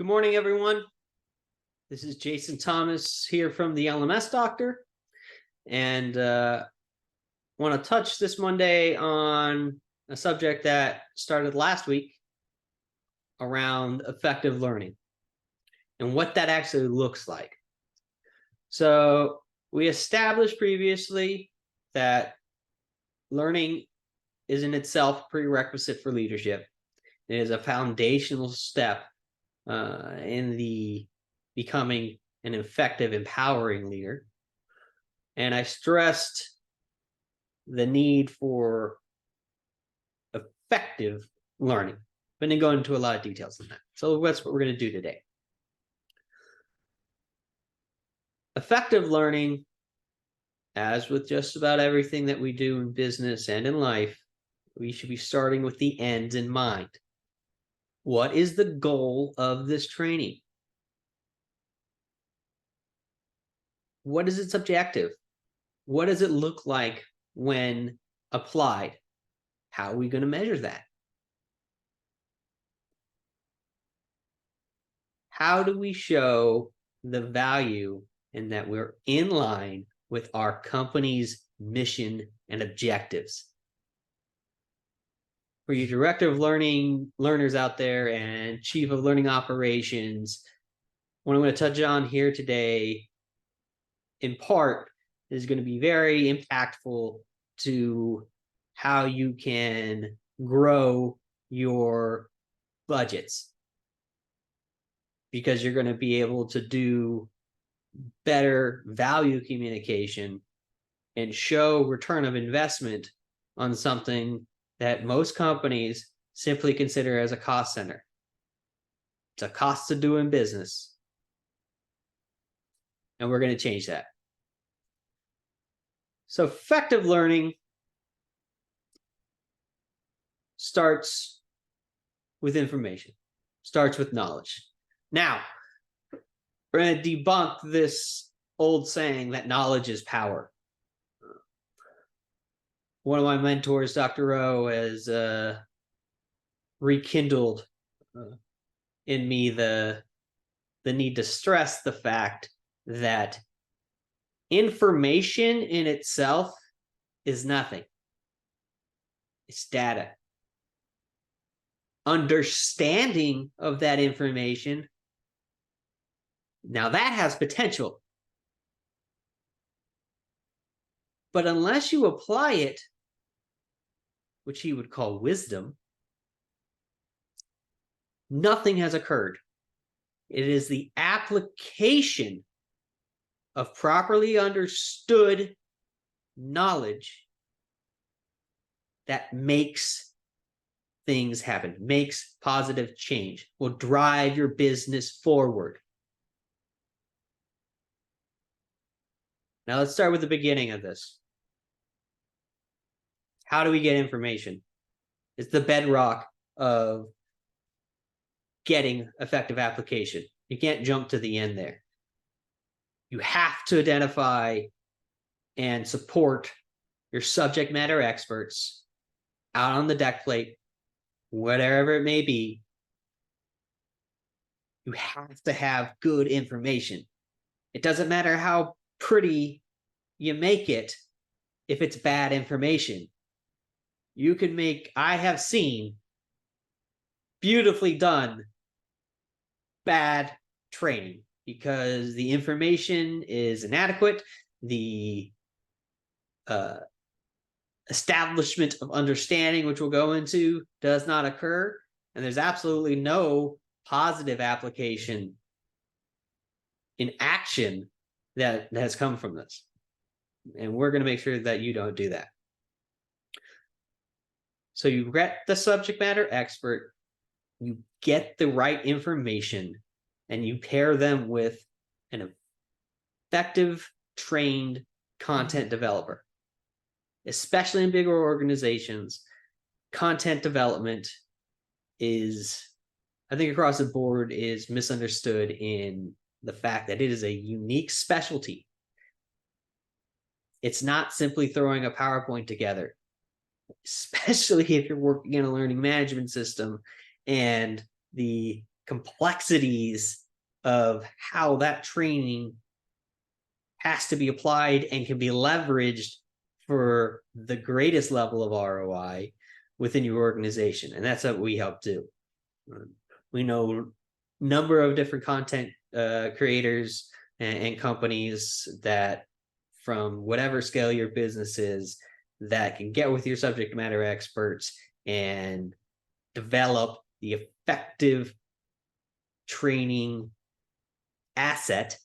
Good morning, everyone. This is Jason Thomas here from the LMS Doctor, and want to touch this Monday on a subject that started last week around effective learning and what that actually looks like. So we established previously that learning is in itself a prerequisite for leadership. It is a foundational step in the becoming an effective, empowering leader. And I stressed the need for effective learning, but then go into a lot of details on that. So that's what we're going to do today. Effective learning, as with just about everything that we do in business and in life, we should be starting with the end in mind. What is the goal of this training? What is its objective? What does it look like when applied? How are we going to measure that? How do we show the value in that we're in line with our company's mission and objectives? For you director of learners out there and chief of learning operations, what I'm going to touch on here today, in part, is going to be very impactful to how you can grow your budgets, because you're going to be able to do better value communication and show return of investment on something that most companies simply consider as a cost center. It's a cost of doing business. And we're going to change that. So effective learning starts with information, starts with knowledge. Now, we're going to debunk this old saying that knowledge is power. One of my mentors, Dr. Rowe, has rekindled in me the need to stress the fact that information in itself is nothing. It's data. Understanding of that information, now that has potential. But unless you apply it, which he would call wisdom, nothing has occurred. It is the application of properly understood knowledge that makes things happen, makes positive change, will drive your business forward. Now let's start with the beginning of this. How do we get information? It's the bedrock of getting effective application. You can't jump to the end there. You have to identify and support your subject matter experts out on the deck plate, whatever it may be. You have to have good information. It doesn't matter how pretty you make it if it's bad information. You can make, I have seen beautifully done bad training because the information is inadequate, the establishment of understanding, which we'll go into, does not occur, and there's absolutely no positive application in action that has come from this. And we're going to make sure that you don't do that. So you get the subject matter expert, you get the right information, and you pair them with an effective, trained content developer. Especially in bigger organizations, content development is, I think across the board, is misunderstood in the fact that it is a unique specialty. It's not simply throwing a PowerPoint together, especially if you're working in a learning management system and the complexities of how that training has to be applied and can be leveraged for the greatest level of ROI within your organization. And that's what we help do. We know a number of different content creators and companies that, from whatever scale your business is, that can get with your subject matter experts and develop the effective training asset.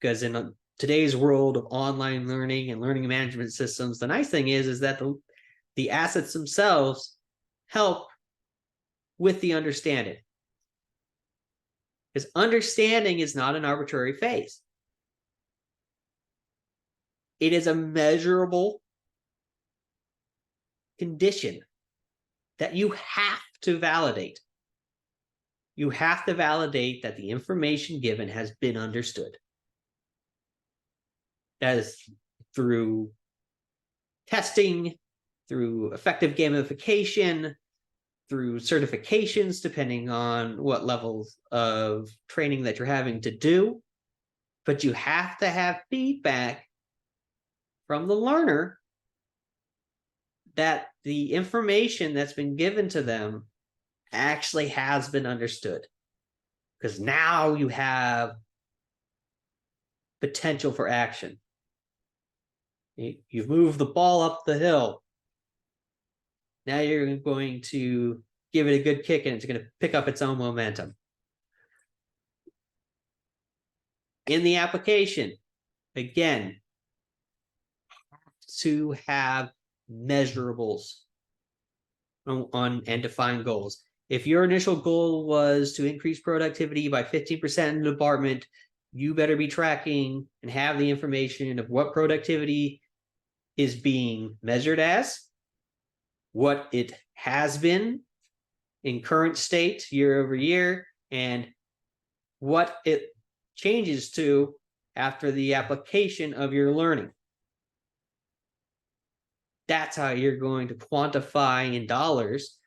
Because in today's world of online learning and learning management systems, the nice thing is that the assets themselves help with the understanding. Because understanding is not an arbitrary phase. It is a measurable condition that you have to validate. You have to validate that the information given has been understood. That is through testing, through effective gamification, through certifications, depending on what levels of training that you're having to do. But you have to have feedback from the learner that the information that's been given to them actually has been understood. Because now you have potential for action. You've moved the ball up the hill. Now you're going to give it a good kick and it's going to pick up its own momentum. In the application, again, to have measurables on and define goals. If your initial goal was to increase productivity by 15% in the department, you better be tracking and have the information of what productivity is being measured as, what it has been in current state year over year, and what it changes to after the application of your learning. That's how you're going to quantify in dollars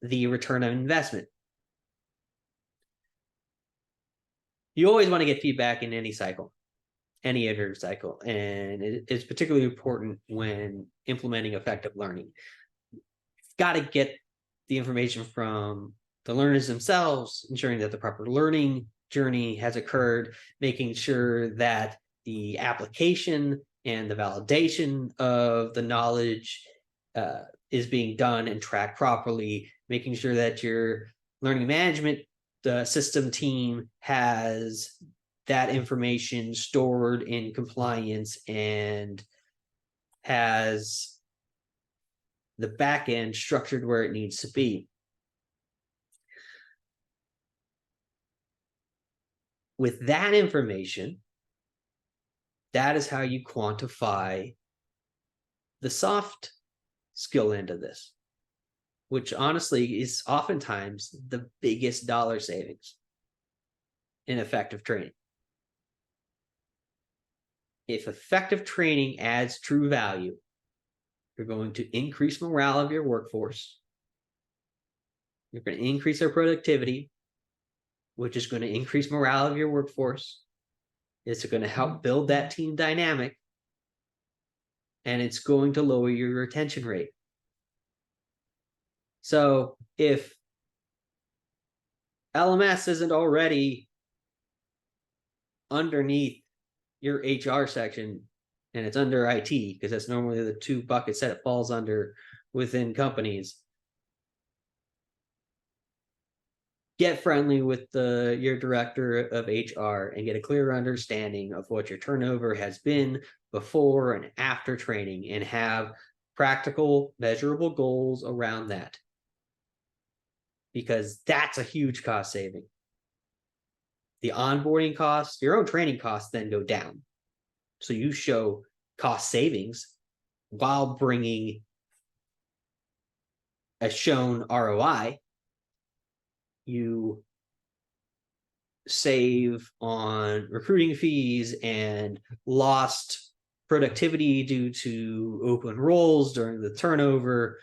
the return on investment. You always want to get feedback in any cycle, any iterative cycle, and it's particularly important when implementing effective learning. You've got to get the information from the learners themselves, ensuring that the proper learning journey has occurred, making sure that the application and the validation of the knowledge is being done and tracked properly, making sure that your learning management system team has that information stored in compliance and has the back end structured where it needs to be. With that information, that is how you quantify the soft skill end of this, which honestly is oftentimes the biggest dollar savings in effective training. If effective training adds true value, you're going to increase morale of your workforce. You're going to increase their productivity, which is going to increase morale of your workforce. It's going to help build that team dynamic, and it's going to lower your retention rate. So if LMS isn't already underneath your HR section and it's under IT, because that's normally the two buckets that it falls under within companies, get friendly with your director of HR and get a clear understanding of what your turnover has been before and after training, and have practical, measurable goals around that. Because that's a huge cost saving. The onboarding costs, your own training costs then go down. So you show cost savings while bringing a shown ROI. You save on recruiting fees and lost productivity due to open roles during the turnover.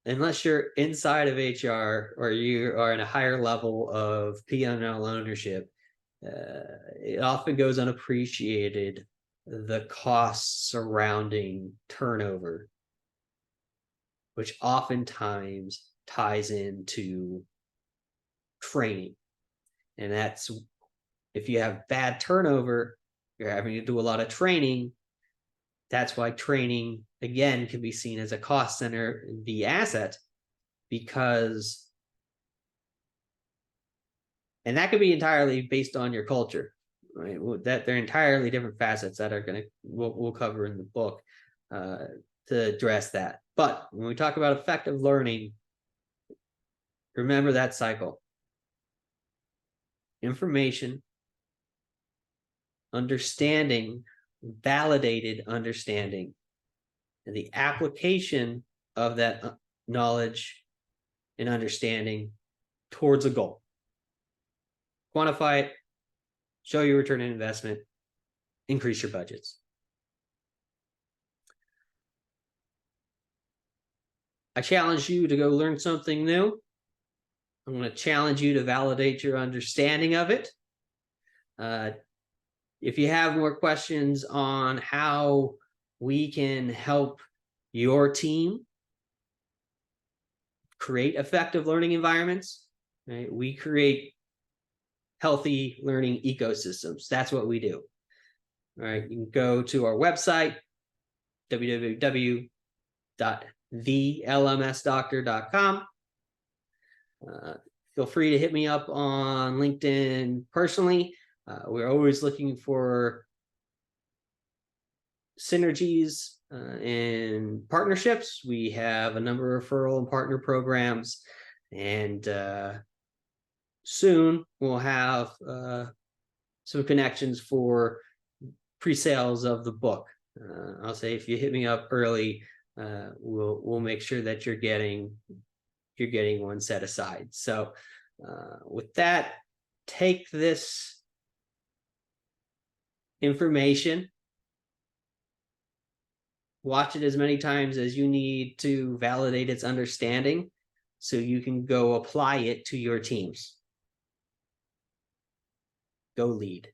unless you're inside of HR or you are in a higher level of P&L ownership, it often goes unappreciated the costs surrounding turnover, which oftentimes ties into training. And that's, if you have bad turnover, you're having to do a lot of training. That's why training, again, can be seen as a cost center, the asset, because, and that could be entirely based on your culture, right? That they're entirely different facets that are going to, we'll cover in the book to address that. But when we talk about effective learning, remember that cycle: information, understanding, validated understanding, and the application of that knowledge and understanding towards a goal. Quantify it, show your return on investment, increase your budgets. I challenge you to go learn something new. I'm going to challenge you to validate your understanding of it. If you have more questions on how we can help your team create effective learning environments, right? We create healthy learning ecosystems. That's what we do. All right, you can go to our website, www.thelmsdoctor.com. Feel free to hit me up on LinkedIn personally. We're always looking for synergies and partnerships. We have a number of referral and partner programs, and soon we'll have some connections for pre-sales of the book. I'll say if you hit me up early, we'll make sure that you're getting one set aside. So with that, take this information, watch it as many times as you need to validate its understanding so you can go apply it to your teams. Go lead.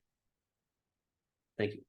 Thank you.